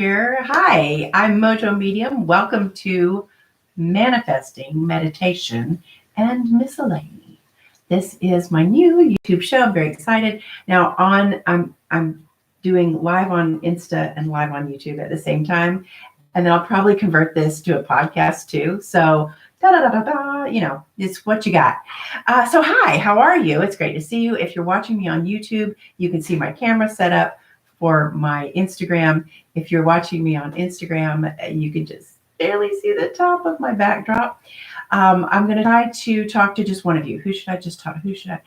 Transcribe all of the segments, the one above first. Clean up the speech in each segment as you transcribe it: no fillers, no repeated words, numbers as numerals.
here. Hi, I'm MoJo Medium. Welcome to Manifesting Meditation and Miscellany. This is my new YouTube show. I'm very excited. Now I'm doing live on Insta and live on YouTube at the same time. And then I'll probably convert this to a podcast too. So it's what you got. So hi, how are you? It's great to see you. If you're watching me on YouTube, you can see my camera set up for my Instagram. If you're watching me on Instagram, you can just barely see the top of my backdrop. I'm going to try to talk to just one of you. Who should I just talk? Who should I?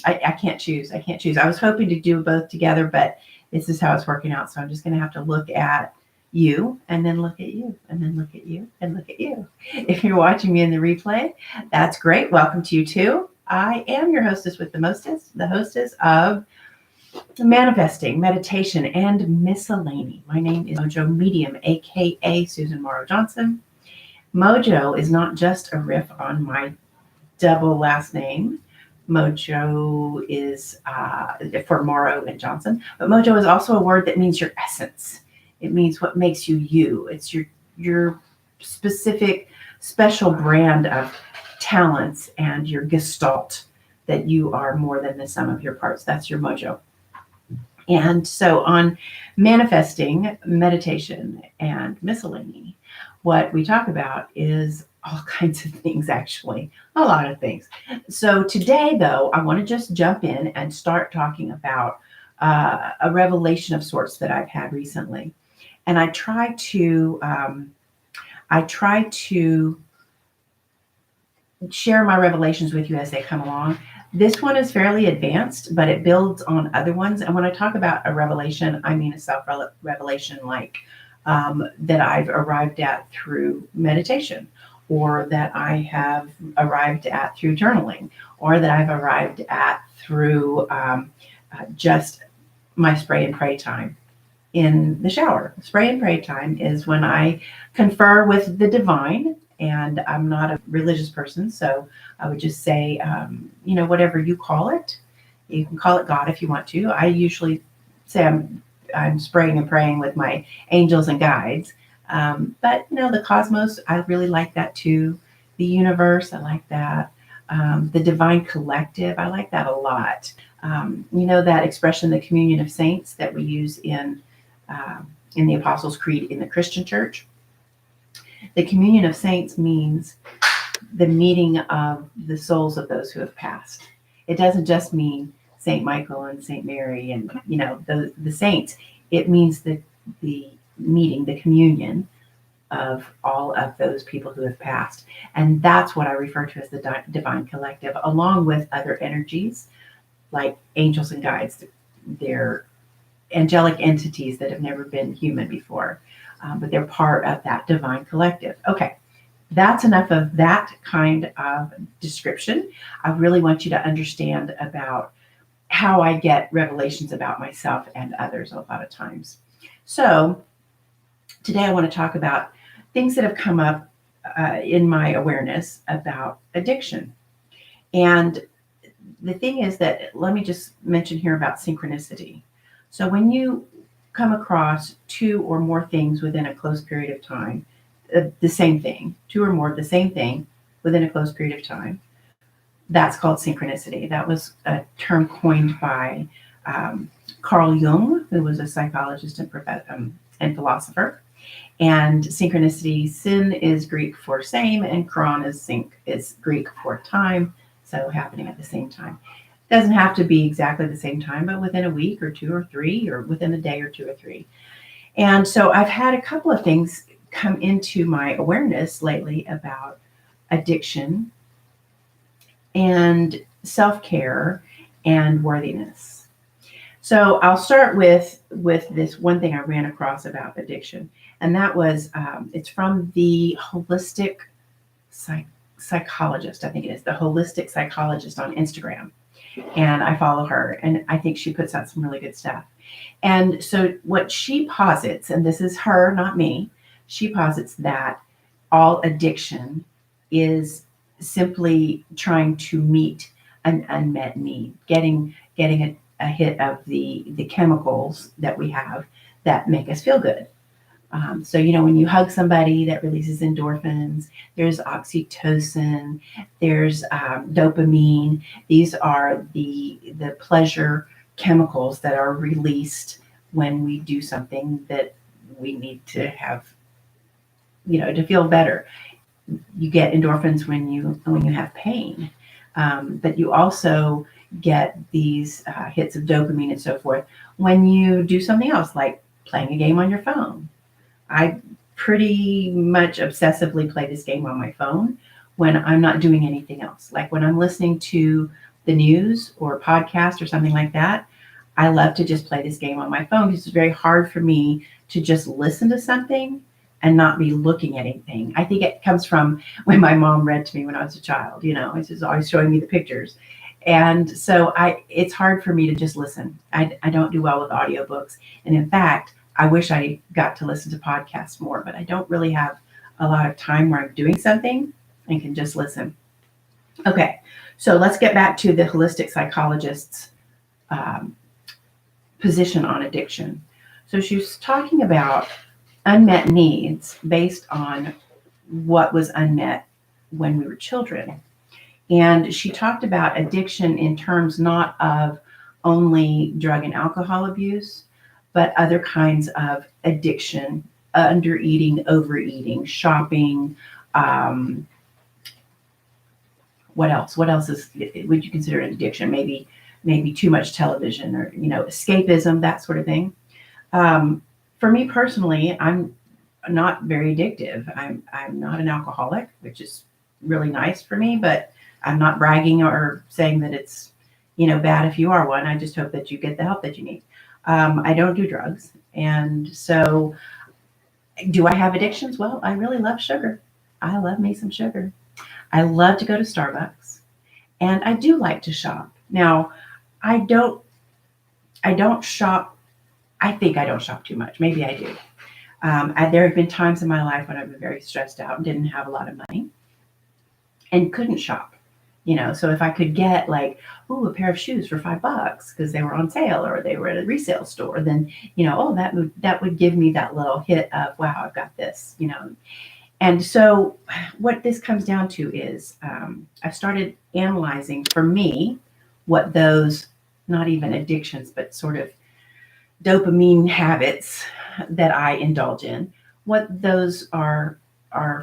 I can't choose. I can't choose. I was hoping to do both together, but this is how it's working out. So I'm just going to have to look at you and then look at you and then look at you and look at you. If you're watching me in the replay, that's great. Welcome to you too. I am your hostess with the mostest, the hostess of Manifesting, Meditation, and Miscellany. My name is MoJo Medium, aka Susan Morrow Johnson. MoJo is not just a riff on my double last name. MoJo is for Morrow and Johnson, but MoJo is also a word that means your essence. It means what makes you you. It's your specific, special brand of talents and your gestalt, that you are more than the sum of your parts. That's your MoJo. And so on manifesting, meditation, and miscellany, what we talk about is all kinds of things, actually, a lot of things. So today, though, I want to just jump in and start talking about a revelation of sorts that I've had recently. And I try to share my revelations with you as they come along. This one is fairly advanced, but it builds on other ones. And when I talk about a revelation, I mean a self-revelation like that I've arrived at through meditation, or that I have arrived at through journaling, or that I've arrived at through just my spray and pray time in the shower. Spray and pray time is when I confer with the divine, and I'm not a religious person, so I would just say, whatever you call it. You can call it God if you want to. I usually say I'm spraying and praying with my angels and guides. But the cosmos, I really like that too. The universe, I like that. The divine collective, I like that a lot. That expression, the communion of saints, that we use in the Apostles' Creed in the Christian church. The communion of saints means the meeting of the souls of those who have passed. It doesn't just mean Saint Michael and Saint Mary and the saints. It means the meeting, the communion of all of those people who have passed. And that's what I refer to as the divine collective, along with other energies like angels and guides. They're angelic entities that have never been human before, but they're part of that divine collective. Okay, that's enough of that kind of description. I really want you to understand about how I get revelations about myself and others a lot of times. So today I want to talk about things that have come up in my awareness about addiction. And the thing is that, let me just mention here about synchronicity. So when you come across two or more things within a close period of time, the same thing, two or more of the same thing within a close period of time, that's called synchronicity. That was a term coined by Carl Jung, who was a psychologist and philosopher. And synchronicity, sin is Greek for same, and chron is Greek for time, so happening at the same time. Doesn't have to be exactly the same time, but within a week or two or three, or within a day or two or three. And so I've had a couple of things come into my awareness lately about addiction and self-care and worthiness. So I'll start with this one thing I ran across about addiction, and that was it's from the holistic psychologist. I think it is the holistic psychologist on Instagram. And I follow her, and I think she puts out some really good stuff. And so what she posits, and this is her, not me, she posits that all addiction is simply trying to meet an unmet need, getting a hit of the chemicals that we have that make us feel good. So, when you hug somebody, that releases endorphins. There's oxytocin. There's dopamine. These are the pleasure chemicals that are released when we do something that we need to have, to feel better. You get endorphins when you have pain, but you also get these hits of dopamine and so forth when you do something else, like playing a game on your phone. I pretty much obsessively play this game on my phone when I'm not doing anything else. Like when I'm listening to the news or a podcast or something like that, I love to just play this game on my phone because it's very hard for me to just listen to something and not be looking at anything. I think it comes from when my mom read to me when I was a child. She's always showing me the pictures. And so it's hard for me to just listen. I don't do well with audiobooks. And in fact, I wish I got to listen to podcasts more, but I don't really have a lot of time where I'm doing something and can just listen. Okay, so let's get back to the holistic psychologist's position on addiction. So she was talking about unmet needs based on what was unmet when we were children. And she talked about addiction in terms not of only drug and alcohol abuse, but other kinds of addiction, undereating, overeating, shopping. What else? What else would you consider an addiction? Maybe too much television or, escapism, that sort of thing. For me personally, I'm not very addictive. I'm not an alcoholic, which is really nice for me, but I'm not bragging or saying that it's, bad if you are one. I just hope that you get the help that you need. I don't do drugs. And so do I have addictions? Well, I really love sugar. I love me some sugar. I love to go to Starbucks, and I do like to shop. Now, I don't shop. I think I don't shop too much. Maybe I do. There have been times in my life when I've been very stressed out and didn't have a lot of money and couldn't shop. So if I could get a pair of shoes for $5 because they were on sale or they were at a resale store, then, that would give me that little hit of, wow, I've got this, And so what this comes down to is I've started analyzing for me what those, not even addictions, but sort of dopamine habits that I indulge in, what those are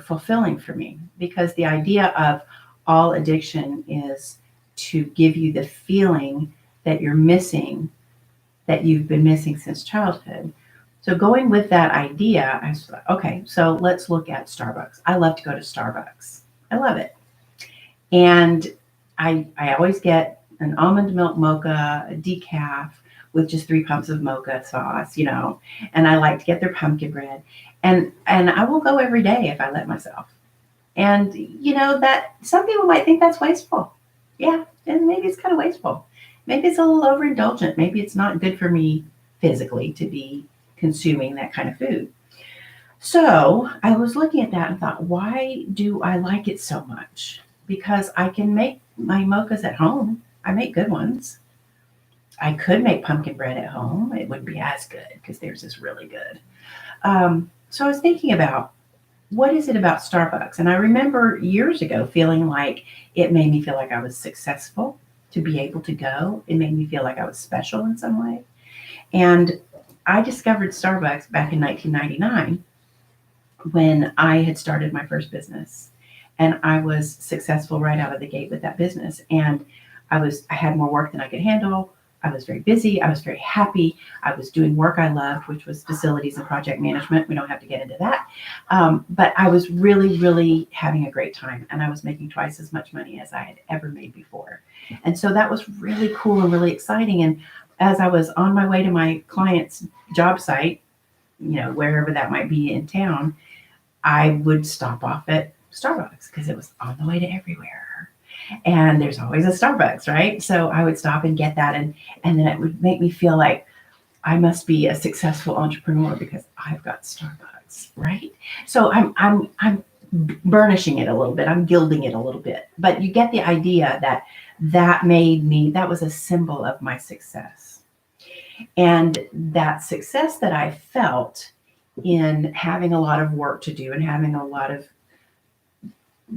fulfilling for me. Because the idea of all addiction is to give you the feeling that you're missing, that you've been missing since childhood. So going with that idea, I was like, okay, so let's look at Starbucks. I love to go to Starbucks. I love it. And I always get an almond milk mocha, a decaf with just 3 pumps of mocha sauce, and I like to get their pumpkin bread. And I will go every day if I let myself. And, that some people might think that's wasteful. Yeah, and maybe it's kind of wasteful. Maybe it's a little overindulgent. Maybe it's not good for me physically to be consuming that kind of food. So I was looking at that and thought, why do I like it so much? Because I can make my mochas at home. I make good ones. I could make pumpkin bread at home. It wouldn't be as good because theirs is really good. So I was thinking about, what is it about Starbucks? And I remember years ago feeling like it made me feel like I was successful to be able to go. It made me feel like I was special in some way. And I discovered Starbucks back in 1999 when I had started my first business. And I was successful right out of the gate with that business. And I had more work than I could handle. I was very busy. I was very happy. I was doing work I loved, which was facilities and project management. We don't have to get into that. But I was really, really having a great time. And I was making twice as much money as I had ever made before. And so that was really cool and really exciting. And as I was on my way to my client's job site, wherever that might be in town, I would stop off at Starbucks because it was on the way to everywhere. And there's always a Starbucks, right? So I would stop and get that. And then it would make me feel like I must be a successful entrepreneur because I've got Starbucks, right? So I'm burnishing it a little bit. I'm gilding it a little bit. But you get the idea that was a symbol of my success. And that success that I felt in having a lot of work to do and having a lot of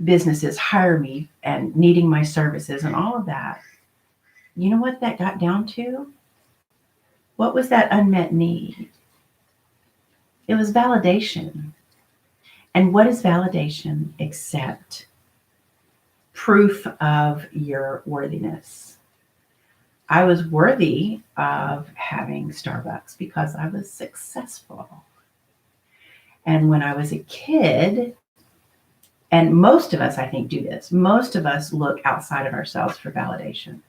businesses hire me and needing my services and all of that, you know what that got down to? What was that unmet need? It was validation. And what is validation except proof of your worthiness? I was worthy of having Starbucks because I was successful. And when I was a kid, and most of us, I think, do this, most of us look outside of ourselves for validation.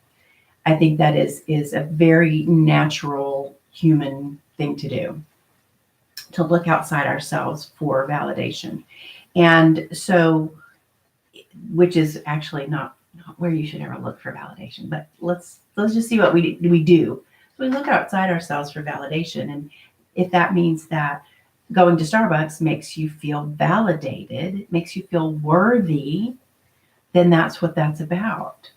I think that is a very natural human thing to do, to look outside ourselves for validation. And so, which is actually not where you should ever look for validation, but let's just see what we do. So we look outside ourselves for validation. And if that means that going to Starbucks makes you feel validated, makes you feel worthy, then that's what that's about.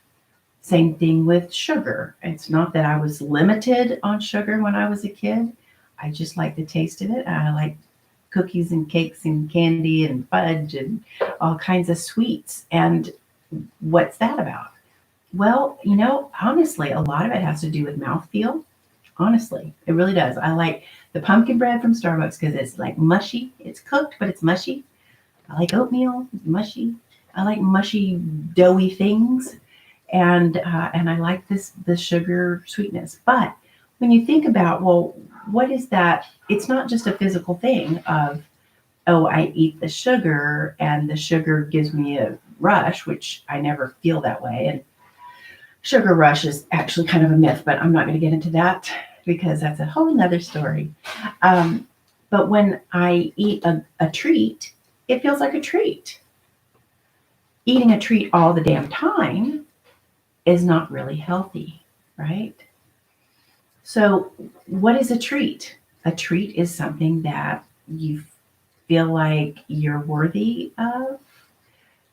Same thing with sugar. It's not that I was limited on sugar when I was a kid. I just like the taste of it. I like cookies and cakes and candy and fudge and all kinds of sweets. And what's that about? Well, honestly, a lot of it has to do with mouthfeel. Honestly, it really does. I like the pumpkin bread from Starbucks because it's like mushy. It's cooked, but it's mushy. I like oatmeal, it's mushy. I like mushy, doughy things. And I like the sugar sweetness. But when you think about, well, what is that? It's not just a physical thing of, oh, I eat the sugar and the sugar gives me a rush, which I never feel that way. And sugar rush is actually kind of a myth, but I'm not going to get into that because that's a whole nother story. But when I eat a treat, it feels like a treat. Eating a treat all the damn time is not really healthy, right? So what is a treat? A treat is something that you feel like you're worthy of.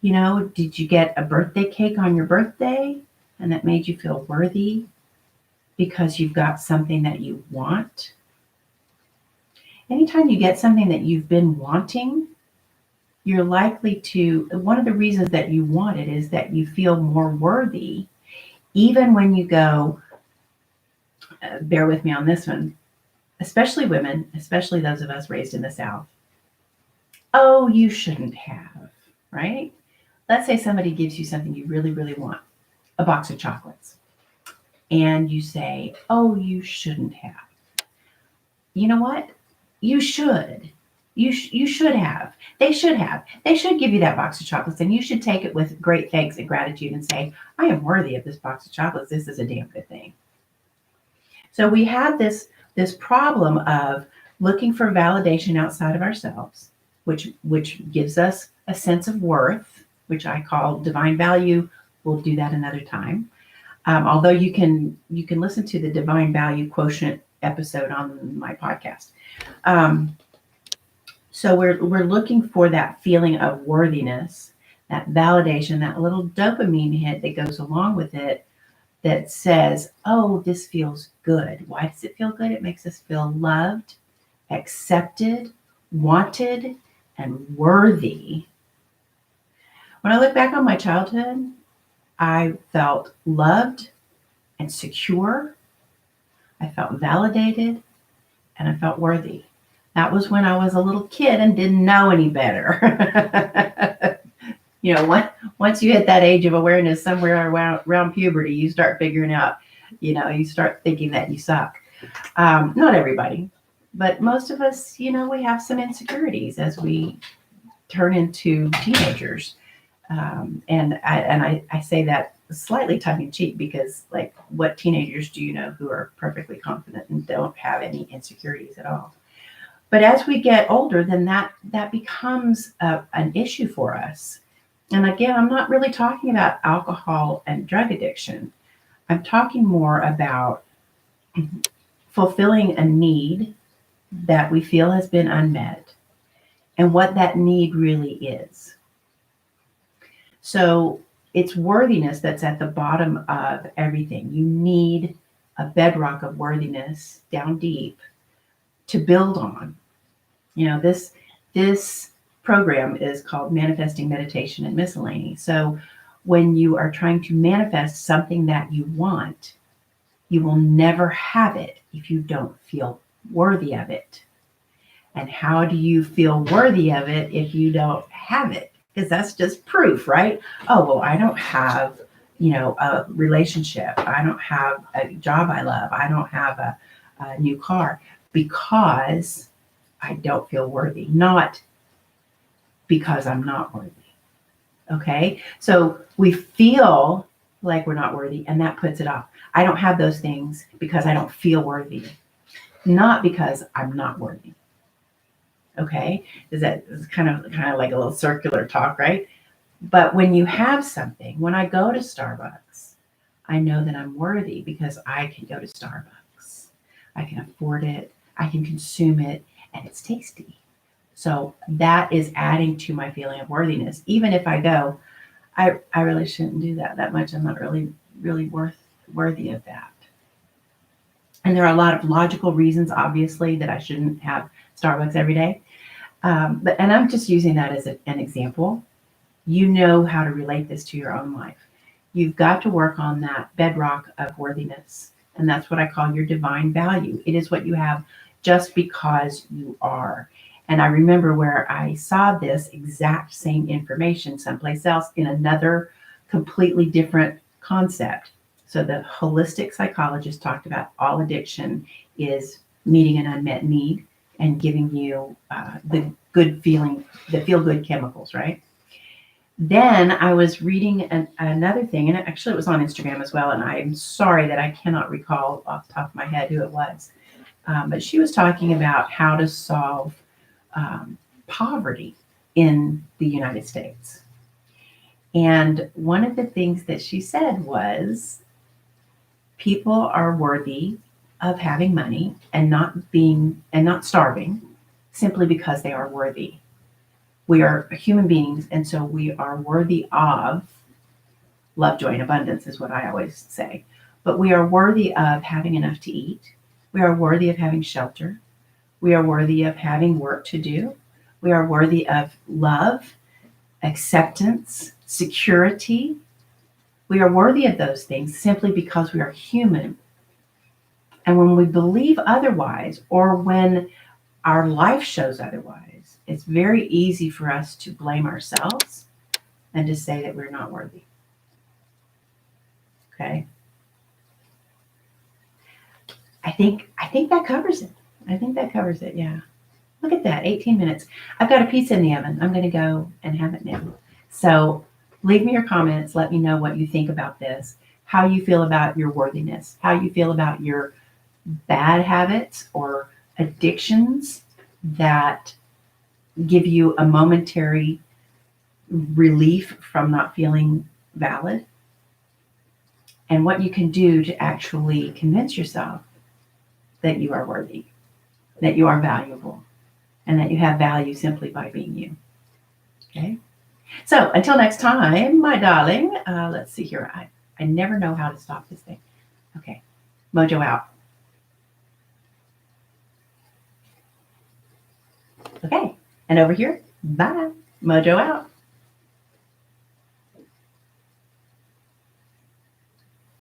Did you get a birthday cake on your birthday and that made you feel worthy because you've got something that you want? Anytime you get something that you've been wanting, you're likely to, one of the reasons that you want it is that you feel more worthy, even when you go, bear with me on this one, especially women, especially those of us raised in the South. Oh, you shouldn't have, right? Let's say somebody gives you something you really, really want, a box of chocolates, and you say, oh, you shouldn't have. You know what? You should. You should have. They should have. They should give you that box of chocolates, and you should take it with great thanks and gratitude and say, I am worthy of this box of chocolates. This is a damn good thing. So we have this problem of looking for validation outside of ourselves, which gives us a sense of worth, which I call divine value. We'll do that another time. Although you can listen to the divine value quotient episode on my podcast. So we're looking for that feeling of worthiness, that validation, that little dopamine hit that goes along with it that says, oh, this feels good. Why does it feel good? It makes us feel loved, accepted, wanted, and worthy. When I look back on my childhood, I felt loved and secure. I felt validated, and I felt worthy. That was when I was a little kid and didn't know any better. Once you hit that age of awareness, somewhere around puberty, you start figuring out, you start thinking that you suck. Not everybody, but most of us, we have some insecurities as we turn into teenagers. And I say that slightly tongue in cheek because, like, what teenagers do you know who are perfectly confident and don't have any insecurities at all? But as we get older, then that becomes an issue for us. And again, I'm not really talking about alcohol and drug addiction. I'm talking more about fulfilling a need that we feel has been unmet and what that need really is. So it's worthiness that's at the bottom of everything. You need a bedrock of worthiness down deep to build on. This program is called Manifesting Meditation and Miscellany. So when you are trying to manifest something that you want, you will never have it if you don't feel worthy of it. And how do you feel worthy of it if you don't have it? Because that's just proof, right? Oh, well, I don't have, a relationship. I don't have a job I love. I don't have a new car because I don't feel worthy, not because I'm not worthy. Okay? So we feel like we're not worthy, and that puts it off. I don't have those things because I don't feel worthy, not because I'm not worthy. Okay? Is kind of like a little circular talk, right? But when you have something, when I go to Starbucks, I know that I'm worthy because I can go to Starbucks. I can afford it, I can consume it, and it's tasty. So that is adding to my feeling of worthiness. Even if I go, I really shouldn't do that much. I'm not really worthy of that. And there are a lot of logical reasons, obviously, that I shouldn't have Starbucks every day. And I'm just using that as an example. You know how to relate this to your own life. You've got to work on that bedrock of worthiness. And that's what I call your divine value. It is what you have just because you are. And I remember where I saw this exact same information someplace else in another completely different concept. So the holistic psychologist talked about all addiction is meeting an unmet need and giving you the good feeling, the feel-good chemicals, right? Then I was reading another thing, and actually it was on Instagram as well, and I'm sorry that I cannot recall off the top of my head who it was. But she was talking about how to solve poverty in the United States. And one of the things that she said was people are worthy of having money and not starving simply because they are worthy. We are human beings, and so we are worthy of love, joy, and abundance is what I always say. But we are worthy of having enough to eat. We are worthy of having shelter. We are worthy of having work to do. We are worthy of love, acceptance, security. We are worthy of those things simply because we are human. And when we believe otherwise, or when our life shows otherwise, it's very easy for us to blame ourselves and to say that we're not worthy. Okay? I think that covers it. Yeah. Look at that, 18 minutes. I've got a pizza in the oven. I'm going to go and have it now. So leave me your comments. Let me know what you think about this, how you feel about your worthiness, how you feel about your bad habits or addictions that give you a momentary relief from not feeling valid, and what you can do to actually convince yourself that you are worthy, that you are valuable, and that you have value simply by being you. Okay? So until next time, my darling, let's see here. I never know how to stop this thing. Okay. MoJo out. Okay. And over here, bye. MoJo out.